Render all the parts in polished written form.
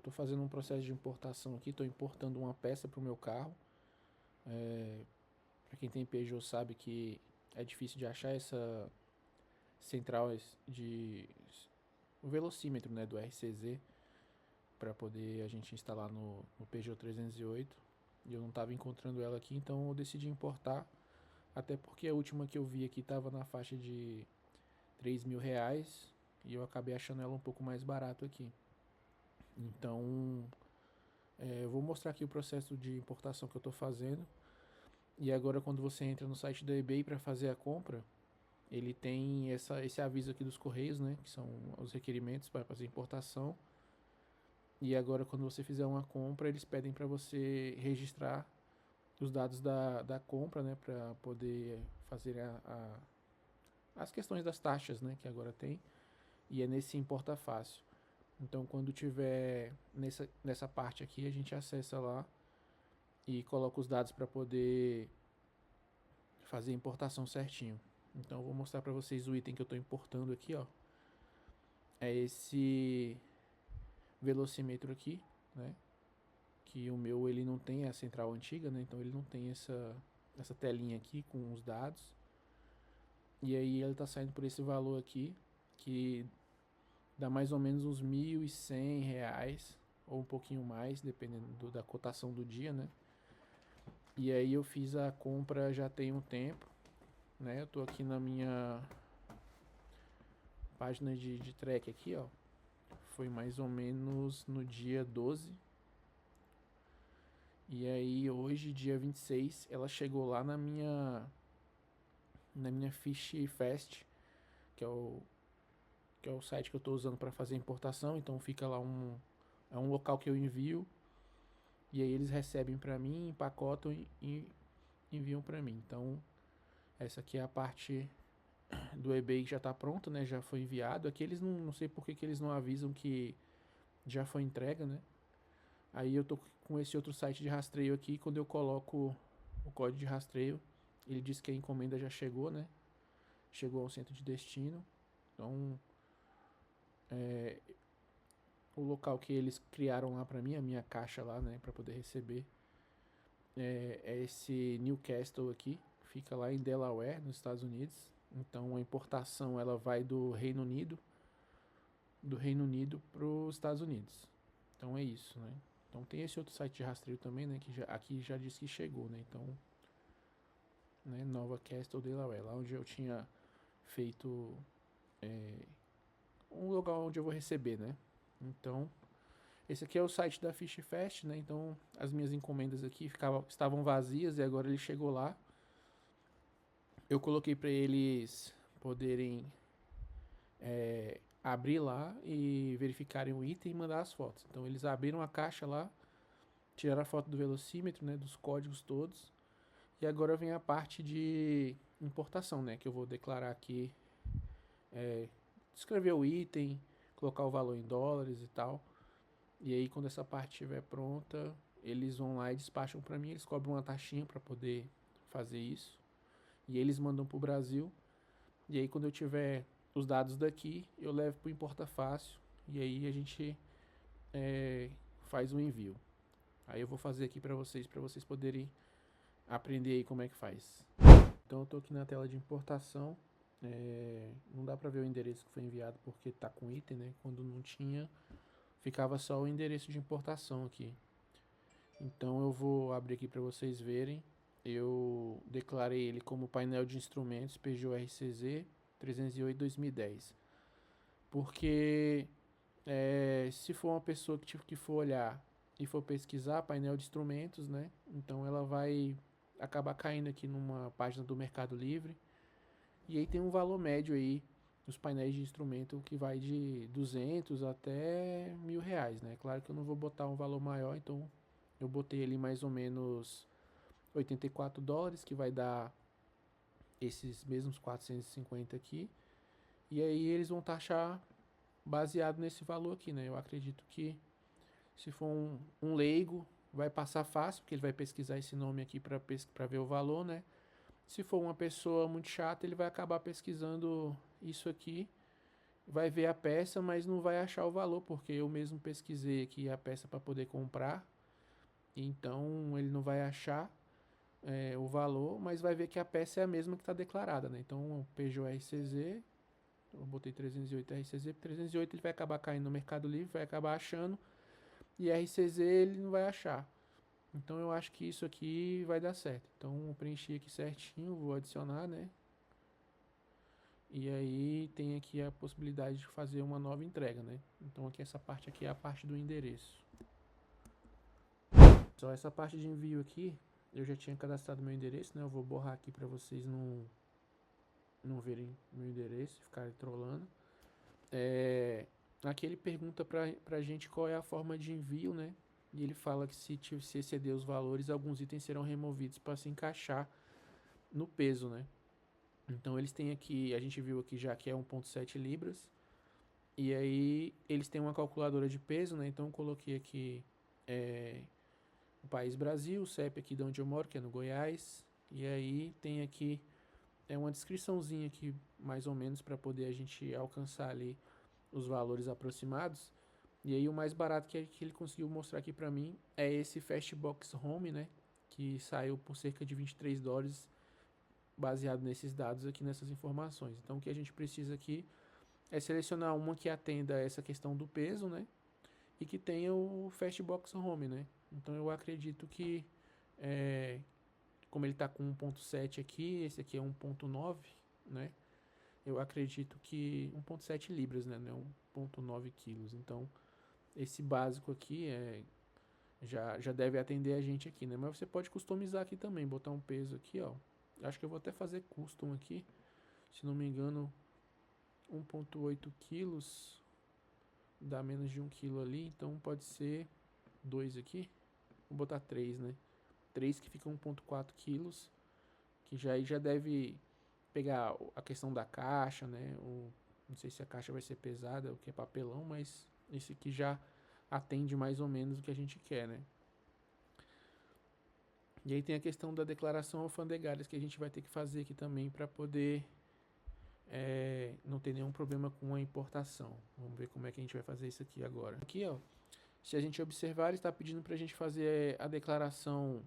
tô fazendo um processo de importação aqui, tô importando uma peça pro meu carro. Para quem tem Peugeot sabe que é difícil de achar essa central de o velocímetro, né, do RCZ para poder a gente instalar no Peugeot 308 e eu não estava encontrando ela aqui, então eu decidi importar, até porque a última que eu vi aqui estava na faixa de R$ 3.000 e eu acabei achando ela um pouco mais barato aqui. Então eu vou mostrar aqui o processo de importação que eu estou fazendo. E agora quando você entra no site da eBay para fazer a compra, ele tem esse aviso aqui dos correios, né, que são os requerimentos para fazer importação. E agora quando você fizer uma compra, eles pedem para você registrar os dados da compra, né, para poder fazer as questões das taxas, né, que agora tem. E é nesse Importa Fácil. Então quando tiver nessa parte aqui, a gente acessa lá e coloca os dados para poder fazer a importação certinho. Então eu vou mostrar para vocês o item que eu estou importando aqui, ó. É esse velocímetro aqui, né? Que o meu ele não tem a central antiga, né? Então ele não tem essa telinha aqui com os dados. E aí ele está saindo por esse valor aqui, que dá mais ou menos uns R$ 1.100 ou um pouquinho mais, dependendo da cotação do dia, né? E aí eu fiz a compra já tem um tempo, né? Eu tô aqui na minha página de track aqui, ó. Foi mais ou menos no dia 12. E aí hoje, dia 26, ela chegou lá na minha Fish Fast, que é o site que eu estou usando para fazer importação. Então fica lá é um local que eu envio e aí eles recebem para mim, empacotam e enviam para mim. Então essa aqui é a parte do eBay que já está pronta, né? Já foi enviado. Aqui eles não sei por que eles não avisam que já foi entrega, né? Aí eu tô com esse outro site de rastreio aqui, quando eu coloco o código de rastreio, ele diz que a encomenda já chegou, né? Chegou ao centro de destino. Então, o local que eles criaram lá pra mim, a minha caixa lá, né, pra poder receber, é esse Newcastle aqui, fica lá em Delaware, nos Estados Unidos. Então, a importação ela vai do Reino Unido para os Estados Unidos. Então é isso, né? Então tem esse outro site de rastreio também, né? Que aqui já disse que chegou, né? Então, né? Nova Castle Delaware, lá onde eu tinha feito um lugar onde eu vou receber, né? Então, esse aqui é o site da Fish Fest, né? Então, as minhas encomendas aqui estavam vazias e agora ele chegou lá. Eu coloquei para eles poderem abrir lá e verificarem o item e mandar as fotos. Então, eles abriram a caixa lá, tiraram a foto do velocímetro, né? Dos códigos todos. E agora vem a parte de importação, né? Que eu vou declarar aqui, escrever o item, colocar o valor em dólares e tal. E aí quando essa parte estiver pronta, eles vão lá e despacham para mim, eles cobram uma taxinha para poder fazer isso. E eles mandam pro Brasil. E aí quando eu tiver os dados daqui, eu levo pro Importa Fácil. E aí a gente faz o envio. Aí eu vou fazer aqui para vocês poderem aprender aí como é que faz. Então eu tô aqui na tela de importação. Não dá para ver o endereço que foi enviado porque tá com item, né? Quando não tinha, ficava só o endereço de importação aqui. Então eu vou abrir aqui para vocês verem. Eu declarei ele como painel de instrumentos Peugeot RCZ 308-2010. Porque se for uma pessoa que for olhar e for pesquisar painel de instrumentos, né? Então ela vai acabar caindo aqui numa página do Mercado Livre. E aí tem um valor médio aí nos painéis de instrumento que vai de 200 até R$ 1.000, né? Claro que eu não vou botar um valor maior, então eu botei ali mais ou menos US$ 84, que vai dar esses mesmos 450 aqui. E aí eles vão taxar baseado nesse valor aqui, né? Eu acredito que se for um leigo, vai passar fácil, porque ele vai pesquisar esse nome aqui para ver o valor, né? Se for uma pessoa muito chata, ele vai acabar pesquisando isso aqui vai ver a peça, mas não vai achar o valor, porque eu mesmo pesquisei aqui a peça para poder comprar, então ele não vai achar o valor, mas vai ver que a peça é a mesma que está declarada, né? Então, o Peugeot RCZ, eu botei 308 RCZ, 308 ele vai acabar caindo no Mercado Livre, vai acabar achando, e RCZ ele não vai achar. Então, eu acho que isso aqui vai dar certo. Então, eu preenchi aqui certinho, vou adicionar, né? E aí tem aqui a possibilidade de fazer uma nova entrega, né? Então aqui essa parte aqui é a parte do endereço. Só essa parte de envio aqui, eu já tinha cadastrado meu endereço, né? Eu vou borrar aqui para vocês não verem meu endereço, ficarem trolando. Aqui ele pergunta pra gente qual é a forma de envio, né? E ele fala que se exceder os valores, alguns itens serão removidos para se encaixar no peso, né? Então eles têm aqui, a gente viu aqui já que é 1,7 libras. E aí eles têm uma calculadora de peso, né? Então eu coloquei aqui o país Brasil, o CEP aqui de onde eu moro, que é no Goiás. E aí tem aqui uma descriçãozinha aqui, mais ou menos, para poder a gente alcançar ali os valores aproximados. E aí o mais barato que ele conseguiu mostrar aqui para mim é esse Fastbox Home, né? Que saiu por cerca de US$ 23, baseado nesses dados aqui, nessas informações. Então o que a gente precisa aqui é selecionar uma que atenda a essa questão do peso, né? E que tenha o Fastbox Home, né? Então eu acredito que, como ele está com 1.7 aqui, esse aqui é 1.9, né? Eu acredito que 1.7 libras, né? Não é 1.9 quilos. Então esse básico aqui já deve atender a gente aqui, né? Mas você pode customizar aqui também, botar um peso aqui, ó. Acho que eu vou até fazer custom aqui. Se não me engano, 1.8 quilos dá menos de 1 quilo ali, então pode ser 2 aqui. Vou botar 3, né? 3 que fica 1.4 quilos, que já deve pegar a questão da caixa, né? Não sei se a caixa vai ser pesada, o que é papelão, mas esse aqui já atende mais ou menos o que a gente quer, né? E aí tem a questão da declaração alfandegária que a gente vai ter que fazer aqui também para poder não ter nenhum problema com a importação. Vamos ver como é que a gente vai fazer isso aqui agora. Aqui, ó, se a gente observar, ele está pedindo para a gente fazer a declaração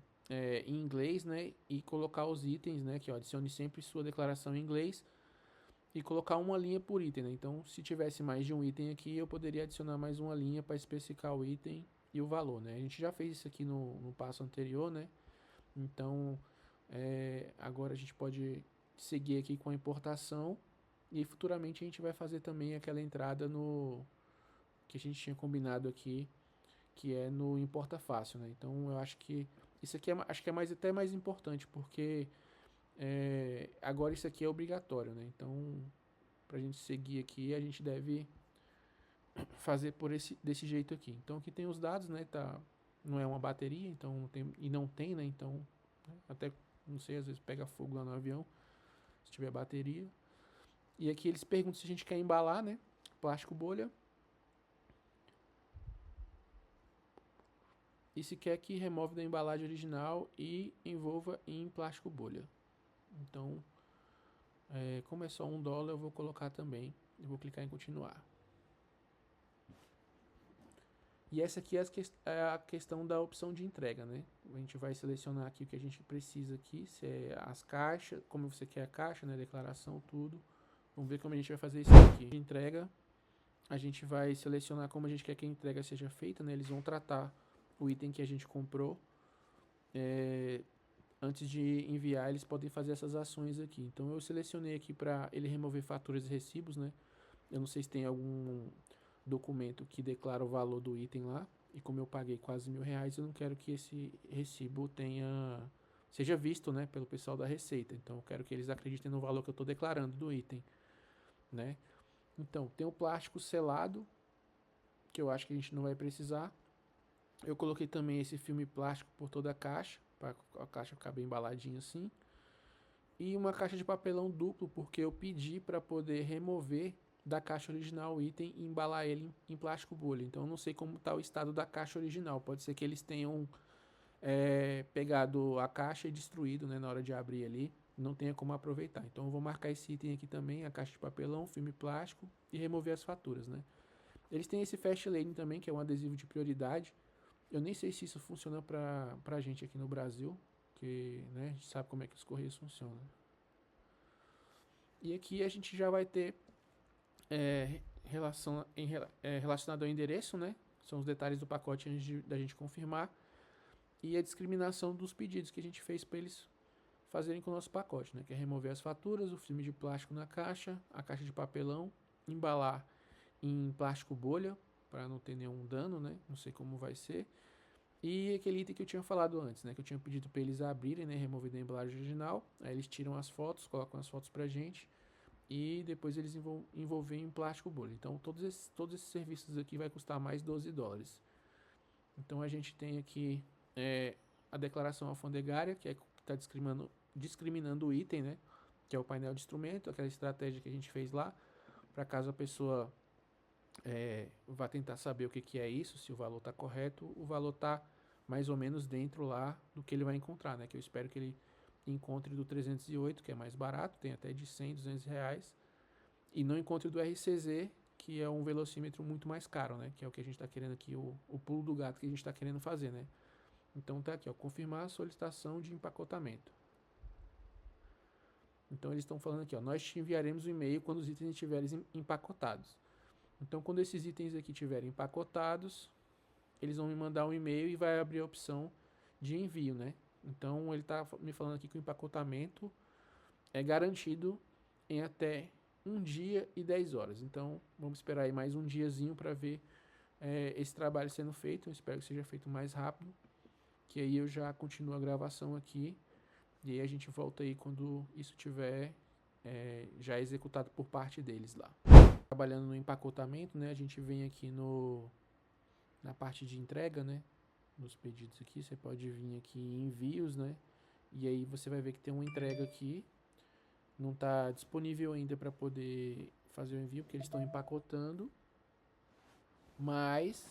em inglês, né? E colocar os itens, né? Que ó, adicione sempre sua declaração em inglês e colocar uma linha por item, né? Então, se tivesse mais de um item aqui, eu poderia adicionar mais uma linha para especificar o item e o valor, né? A gente já fez isso aqui no passo anterior, né? Então, agora a gente pode seguir aqui com a importação e futuramente a gente vai fazer também aquela entrada no que a gente tinha combinado aqui, que é no importa fácil, né? Então eu acho que isso aqui acho que é até mais importante, porque agora isso aqui é obrigatório, né? Então, para a gente seguir aqui, a gente deve fazer desse jeito aqui. Então aqui tem os dados, né? Tá, não é uma bateria, então não tem, né? Então, até não sei, às vezes pega fogo lá no avião, se tiver bateria. E aqui eles perguntam se a gente quer embalar, né? Plástico bolha. E se quer que remove da embalagem original e envolva em plástico bolha. Então, como é só $1, eu vou colocar também. Eu vou clicar em continuar. E essa aqui é a questão da opção de entrega, né? A gente vai selecionar aqui o que a gente precisa aqui, se é as caixas, como você quer a caixa, né? Declaração, tudo. Vamos ver como a gente vai fazer isso aqui. De entrega, a gente vai selecionar como a gente quer que a entrega seja feita, né? Eles vão tratar o item que a gente comprou. Antes de enviar, eles podem fazer essas ações aqui. Então eu selecionei aqui para ele remover faturas e recibos, né? Eu não sei se tem algum documento que declara o valor do item lá. E como eu paguei quase R$ 1.000, eu não quero que esse recibo seja visto, né, pelo pessoal da Receita. Então eu quero que eles acreditem no valor que eu estou declarando do item, né? Então tem o plástico selado, que eu acho que a gente não vai precisar. Eu coloquei também esse filme plástico por toda a caixa, para a caixa ficar bem embaladinha assim. E uma caixa de papelão duplo, porque eu pedi para poder remover da caixa original o item e embalar ele em plástico bolha. Então eu não sei como está o estado da caixa original. Pode ser que eles tenham pegado a caixa e destruído, né, na hora de abrir ali. não tenha como aproveitar. Então eu vou marcar esse item aqui também, a caixa de papelão, filme plástico e remover as faturas, né? Eles têm esse Fast Lane também, que é um adesivo de prioridade. Eu nem sei se isso funciona pra gente aqui no Brasil, que, né, a gente sabe como é que os correios funcionam. E aqui a gente já vai ter relacionado ao endereço, né? São os detalhes do pacote antes da gente confirmar. E a discriminação dos pedidos que a gente fez para eles fazerem com o nosso pacote, né? Que é remover as faturas, o filme de plástico na caixa, a caixa de papelão, embalar em plástico bolha para não ter nenhum dano, né? Não sei como vai ser. E aquele item que eu tinha falado antes, né? Que eu tinha pedido para eles abrirem, né? Remover da embalagem original. Aí eles tiram as fotos, colocam as fotos pra gente e depois eles envolvem em plástico bolha. Então todos esses serviços aqui vai custar mais $12. Então a gente tem aqui a declaração alfandegária, que está discriminando o item, né? Que é o painel de instrumento, aquela estratégia que a gente fez lá, para caso a pessoa vá tentar saber o que é isso, se o valor está correto, o valor está mais ou menos dentro lá do que ele vai encontrar, né? Que eu espero que ele encontre do 308, que é mais barato, tem até de 100, R$ 200, e não encontre do RCZ, que é um velocímetro muito mais caro, né? Que é o que a gente está querendo aqui, o pulo do gato que a gente está querendo fazer, né? Então tá aqui, ó, confirmar a solicitação de empacotamento. Então eles estão falando aqui, ó, nós te enviaremos o e-mail quando os itens estiverem empacotados. Então quando esses itens aqui estiverem empacotados, eles vão me mandar um e-mail e vai abrir a opção de envio, né? Então ele está me falando aqui que o empacotamento é garantido em até 1 dia e 10 horas. Então vamos esperar aí mais um diazinho para ver esse trabalho sendo feito. Eu espero que seja feito mais rápido, que aí eu já continuo a gravação aqui e aí a gente volta aí quando isso tiver já executado por parte deles lá. Trabalhando no empacotamento, né? A gente vem aqui na parte de entrega, né? Nos pedidos aqui, você pode vir aqui em envios, né? E aí você vai ver que tem uma entrega aqui. Não está disponível ainda para poder fazer o envio, porque eles estão empacotando. Mas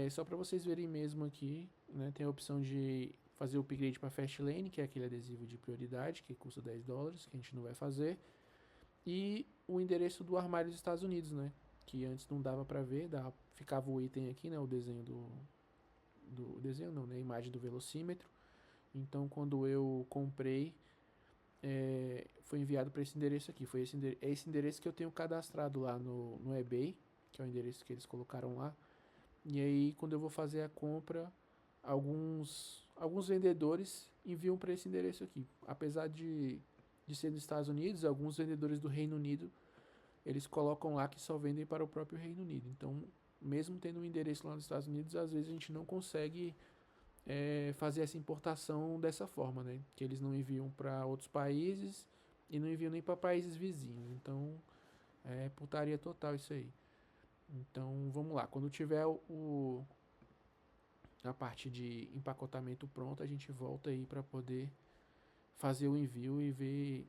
só para vocês verem mesmo aqui, né? Tem a opção de fazer o upgrade para Fastlane, que é aquele adesivo de prioridade, que custa $10, que a gente não vai fazer. E o endereço do armário dos Estados Unidos, né? Que antes não dava para ver, ficava o item aqui, né? O desenho desenho não, né? A imagem do velocímetro. Então quando eu comprei, foi enviado para esse endereço aqui. Foi esse endereço que eu tenho cadastrado lá no eBay, que é o endereço que eles colocaram lá. E aí quando eu vou fazer a compra, alguns vendedores enviam para esse endereço aqui. Apesar de ser dos Estados Unidos, alguns vendedores do Reino Unido, eles colocam lá que só vendem para o próprio Reino Unido. Então, mesmo tendo um endereço lá nos Estados Unidos, às vezes a gente não consegue fazer essa importação dessa forma, né? Que eles não enviam para outros países e não enviam nem para países vizinhos. Então, é putaria total isso aí. Então, vamos lá. Quando tiver a parte de empacotamento pronta, a gente volta aí para poder fazer o envio e ver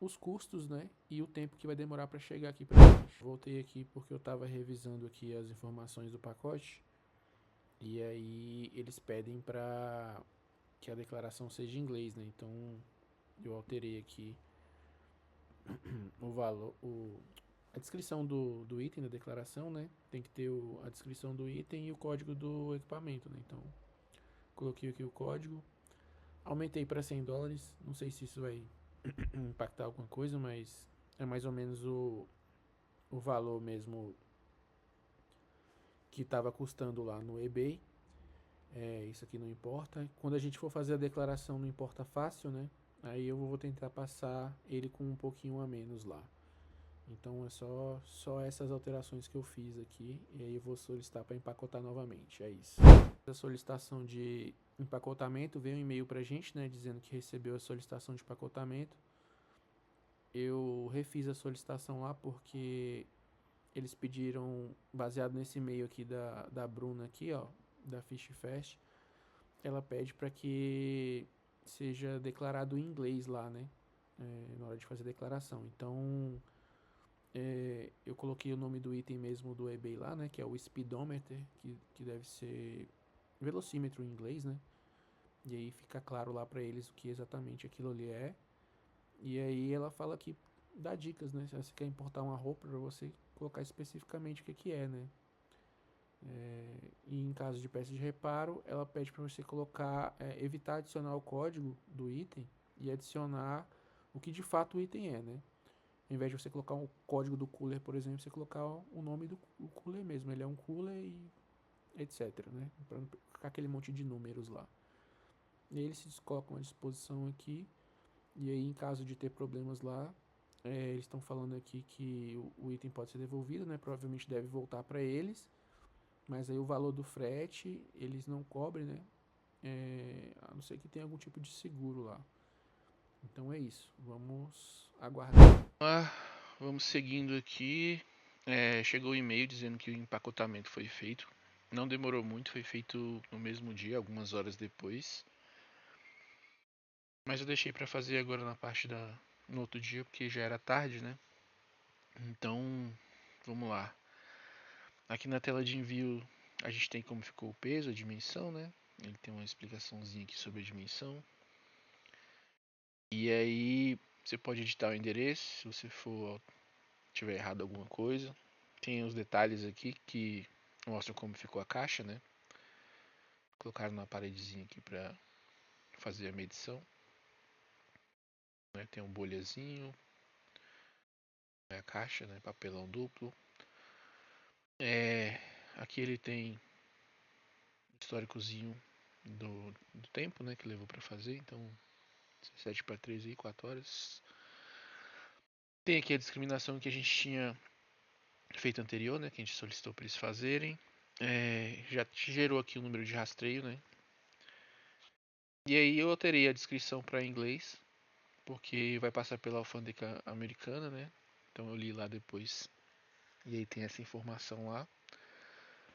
os custos, né? E o tempo que vai demorar para chegar aqui pra gente. Voltei aqui porque eu estava revisando aqui as informações do pacote. E aí eles pedem para que a declaração seja em inglês, né? Então eu alterei aqui o valor, a descrição do item da declaração, né? Tem que ter a descrição do item e o código do equipamento, né? Então coloquei aqui o código, aumentei para $100. Não sei se isso vai impactar alguma coisa, mas é mais ou menos o valor mesmo que estava custando lá no eBay. Isso aqui não importa. Quando a gente for fazer a declaração não importa fácil, né? Aí eu vou tentar passar ele com um pouquinho a menos lá. Então é só essas alterações que eu fiz aqui. E aí eu vou solicitar para empacotar novamente. É isso. A solicitação de empacotamento veio um e-mail pra gente, né? Dizendo que recebeu a solicitação de empacotamento. Eu refiz a solicitação lá porque eles pediram, baseado nesse e-mail aqui da Bruna aqui, ó, da Fish Fest, ela pede para que seja declarado em inglês lá, né, na hora de fazer a declaração. Então, eu coloquei o nome do item mesmo do eBay lá, né, que é o speedometer, que deve ser velocímetro em inglês, né, e aí fica claro lá para eles o que exatamente aquilo ali é. E aí ela fala que dá dicas, né? Se você quer importar uma roupa, para você colocar especificamente o que é, né? E em caso de peça de reparo, ela pede para você colocar, evitar adicionar o código do item e adicionar o que de fato o item é, né? Ao invés de você colocar o código do cooler, por exemplo, você colocar o nome do cooler mesmo. Ele é um cooler e etc, né? Para não ficar aquele monte de números lá. E aí eles se colocam à disposição aqui. E aí, em caso de ter problemas lá, eles estão falando aqui que o item pode ser devolvido, né? Provavelmente deve voltar para eles. Mas aí o valor do frete eles não cobrem, né? A não ser que tenha algum tipo de seguro lá. Então é isso. Vamos aguardar. Vamos seguindo aqui. Chegou o e-mail dizendo que o empacotamento foi feito. Não demorou muito, foi feito no mesmo dia, algumas horas depois. Mas eu deixei para fazer agora no outro dia, porque já era tarde, né? Então, vamos lá. Aqui na tela de envio a gente tem como ficou o peso, a dimensão, né? Ele tem uma explicaçãozinha aqui sobre a dimensão. E aí você pode editar o endereço se você tiver errado alguma coisa. Tem os detalhes aqui que mostram como ficou a caixa, né? Colocaram na paredezinha aqui para fazer a medição. Né? Tem um bolhazinho, a caixa, né? Papelão duplo. Aqui ele tem históricozinho do tempo, né? Que levou para fazer. Então 7 para 3 aí, 4 horas. Tem aqui a discriminação que a gente tinha feito anterior, né? Que a gente solicitou para eles fazerem. Já gerou aqui o número de rastreio, né? E aí eu alterei a descrição para inglês, porque vai passar pela alfândega americana, né? Então eu li lá depois. E aí tem essa informação lá.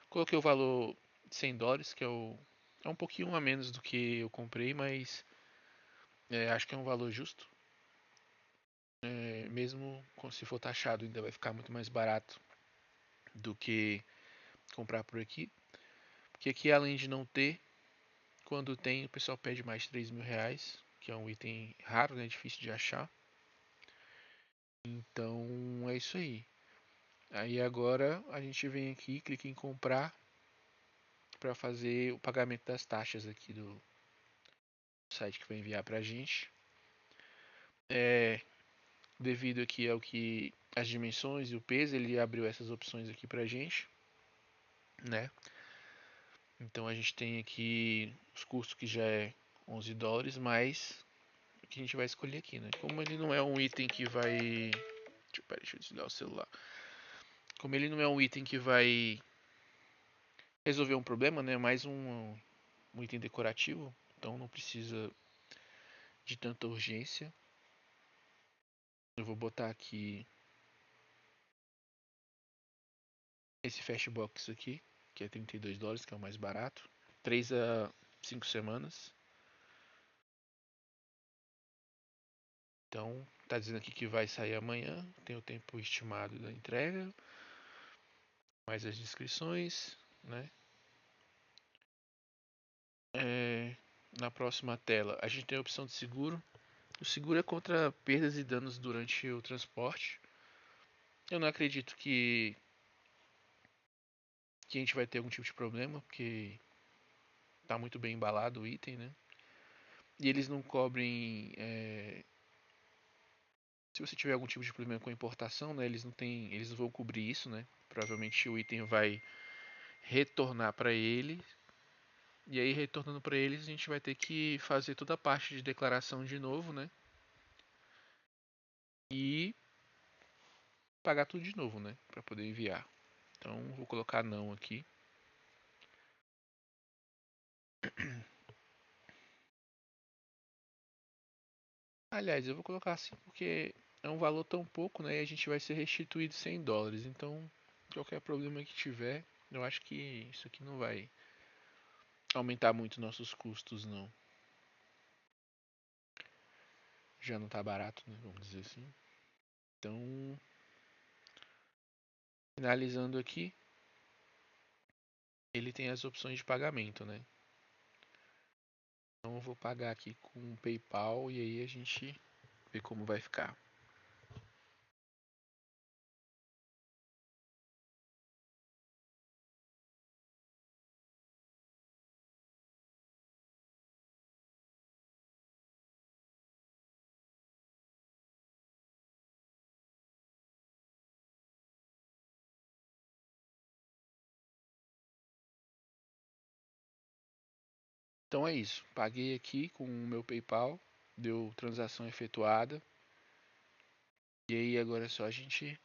Coloquei o valor de $100, que é um pouquinho a menos do que eu comprei, mas acho que é um valor justo. Mesmo se for taxado, ainda vai ficar muito mais barato do que comprar por aqui. Porque aqui, além de não ter, quando tem, o pessoal pede mais de R$ 3.000, que é um item raro, né? Difícil de achar. Então é isso aí. Aí agora a gente vem aqui, clica em comprar para fazer o pagamento das taxas aqui do site que vai enviar para a gente. Devido aqui ao que as dimensões e o peso, ele abriu essas opções aqui para a gente, né? Então a gente tem aqui os custos que já é $11, mais o que a gente vai escolher aqui, né? Como ele não é um item que vai... Deixa eu desligar o celular. Como ele não é um item que vai resolver um problema, né? Mais um item decorativo, então não precisa de tanta urgência. Eu vou botar aqui esse Fastbox aqui, que é $32, que é o mais barato. 3 a 5 semanas. Então, tá dizendo aqui que vai sair amanhã. Tem o tempo estimado da entrega. Mais as descrições, né? Na próxima tela, a gente tem a opção de seguro. O seguro é contra perdas e danos durante o transporte. Eu não acredito que a gente vai ter algum tipo de problema, porque tá muito bem embalado o item, né? E eles não cobrem. Se você tiver algum tipo de problema com a importação, né? Eles não vão cobrir isso, né? Provavelmente o item vai retornar para ele. E aí, retornando para eles, a gente vai ter que fazer toda a parte de declaração de novo, né? E pagar tudo de novo, né? Para poder enviar. Então, vou colocar não aqui. Aliás, eu vou colocar assim porque é um valor tão pouco, né? E a gente vai ser restituído $100. Então, qualquer problema que tiver, eu acho que isso aqui não vai aumentar muito nossos custos, não. Já não tá barato, né? Vamos dizer assim. Então, finalizando aqui, ele tem as opções de pagamento, né? Então, eu vou pagar aqui com o PayPal e aí a gente ver como vai ficar. Então é isso. Paguei aqui com o meu PayPal, deu transação efetuada. E aí agora é só a gente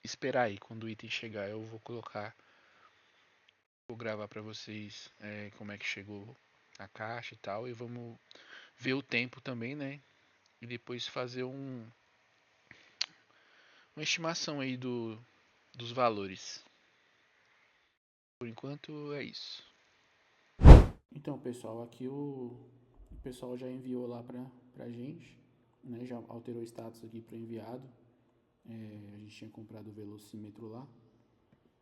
esperar aí. Quando o item chegar, eu vou gravar pra vocês como é que chegou a caixa e tal. E vamos ver o tempo também, né? E depois fazer uma estimação aí dos valores. Por enquanto é isso. Então, pessoal, aqui o pessoal já enviou lá pra gente, né? Já alterou o status aqui para enviado. A gente tinha comprado o velocímetro lá,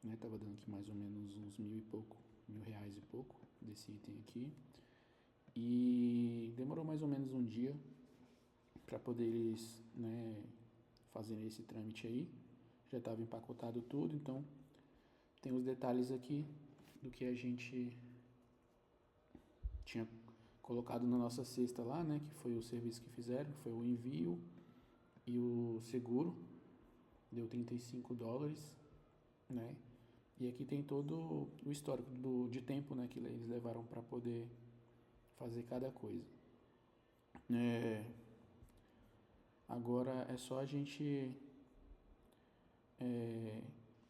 né? Tava dando aqui mais ou menos uns R$ 1.000 e pouco desse item aqui. E demorou mais ou menos um dia para poder eles, né, fazerem esse trâmite aí. Já estava empacotado tudo, então tem os detalhes aqui do que a gente tinha colocado na nossa cesta lá, né, que foi o serviço que fizeram, que foi o envio e o seguro, deu US$ 35, né, e aqui tem todo o histórico de tempo, né, que eles levaram para poder fazer cada coisa. Agora é só a gente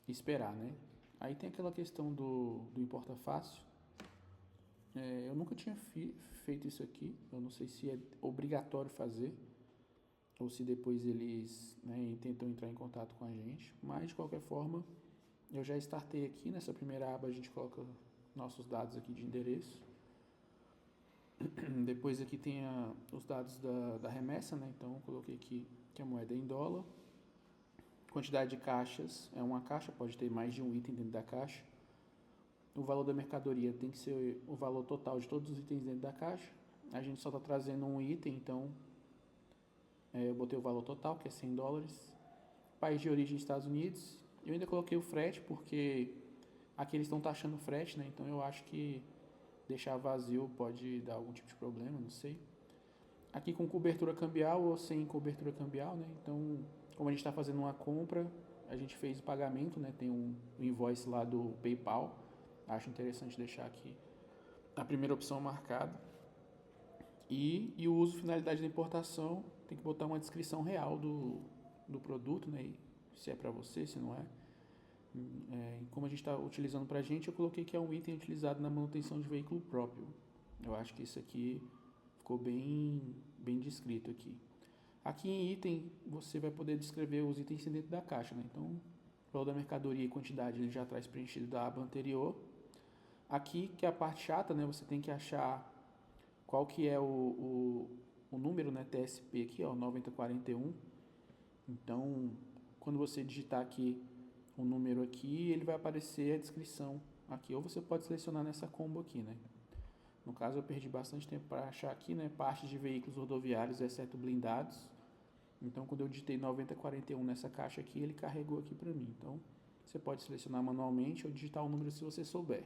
esperar, né? Aí tem aquela questão do importa fácil. Eu nunca tinha feito isso aqui. Eu não sei se é obrigatório fazer ou se depois eles, né, tentam entrar em contato com a gente. Mas de qualquer forma, eu já startei aqui. Nessa primeira aba a gente coloca nossos dados aqui de endereço. Depois aqui tem os dados da remessa, né? Então eu coloquei aqui que a moeda é em dólar. Quantidade de caixas, é uma caixa, pode ter mais de um item dentro da caixa. O valor da mercadoria tem que ser o valor total de todos os itens dentro da caixa. A gente só está trazendo um item, então eu botei o valor total, que é US$ 100. País de origem, Estados Unidos. Eu ainda coloquei o frete, porque aqui eles estão taxando o frete, né? Então eu acho que deixar vazio pode dar algum tipo de problema, não sei. Aqui com cobertura cambial ou sem cobertura cambial, né? Então, como a gente está fazendo uma compra, a gente fez o pagamento, né? Tem um invoice lá do PayPal. Acho interessante deixar aqui a primeira opção marcada. E o uso e finalidade da importação, tem que botar uma descrição real do produto, né? Se é para você, se não é. Como a gente está utilizando para a gente, eu coloquei que é um item utilizado na manutenção de veículo próprio. Eu acho que isso aqui ficou bem descrito aqui. Aqui em item, você vai poder descrever os itens dentro da caixa, né? Então, o valor da mercadoria e quantidade ele já traz preenchido da aba anterior. Aqui, que é a parte chata, né? Você tem que achar qual que é o número, né? TSP aqui, ó, 9041. Então, quando você digitar aqui o número aqui, ele vai aparecer a descrição aqui. Ou você pode selecionar nessa combo aqui, né? No caso, eu perdi bastante tempo para achar aqui, né? Partes de veículos rodoviários, exceto blindados. Então, quando eu digitei 9041 nessa caixa aqui, ele carregou aqui para mim. Então, você pode selecionar manualmente ou digitar o número se você souber.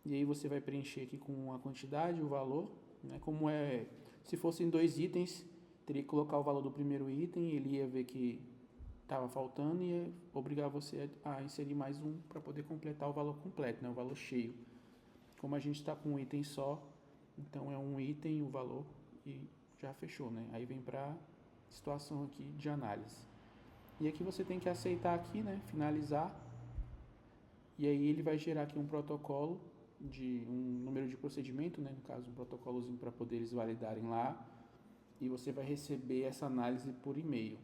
E aí você vai preencher aqui com a quantidade, o valor, né? Como se fossem 2 itens, teria que colocar o valor do primeiro item, ele ia ver que estava faltando e ia obrigar você a inserir mais um para poder completar o valor completo, né? O valor cheio. Como a gente está com um item só, então é um item, o valor, e já fechou, né? Aí vem para a situação aqui de análise. E aqui você tem que aceitar aqui, né? Finalizar. E aí ele vai gerar aqui um protocolo de um número de procedimento, né? No caso, um protocolozinho para poder eles validarem lá. E você vai receber essa análise por e-mail.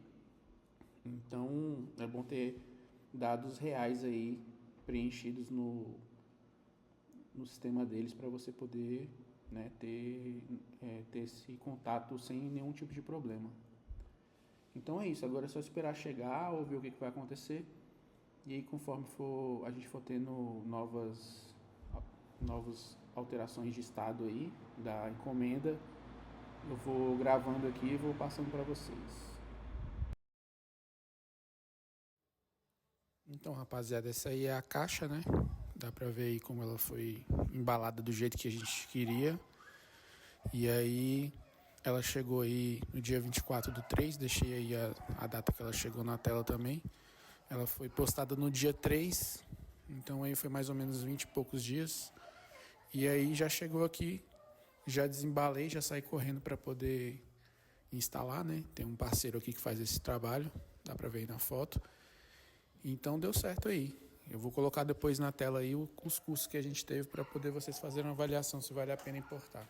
Então, é bom ter dados reais aí preenchidos no sistema deles para você poder, né, ter esse contato sem nenhum tipo de problema. Então é isso, agora é só esperar chegar ou ver o que vai acontecer. E aí, conforme a gente for tendo novas alterações de estado aí da encomenda, Eu vou gravando aqui e vou passando para vocês. Então, rapaziada, essa aí é a caixa, né? Dá pra ver aí como ela foi embalada do jeito que a gente queria. E aí, ela chegou aí no dia 24/3, deixei aí a data que ela chegou na tela também. Ela foi postada no dia 3, então aí foi mais ou menos 20 e poucos dias. E aí já chegou aqui, já desembalei, já saí correndo para poder instalar, né? Tem um parceiro aqui que faz esse trabalho, dá pra ver aí na foto. Então deu certo aí. Eu vou colocar depois na tela aí os custos que a gente teve para poder vocês fazerem uma avaliação se vale a pena importar.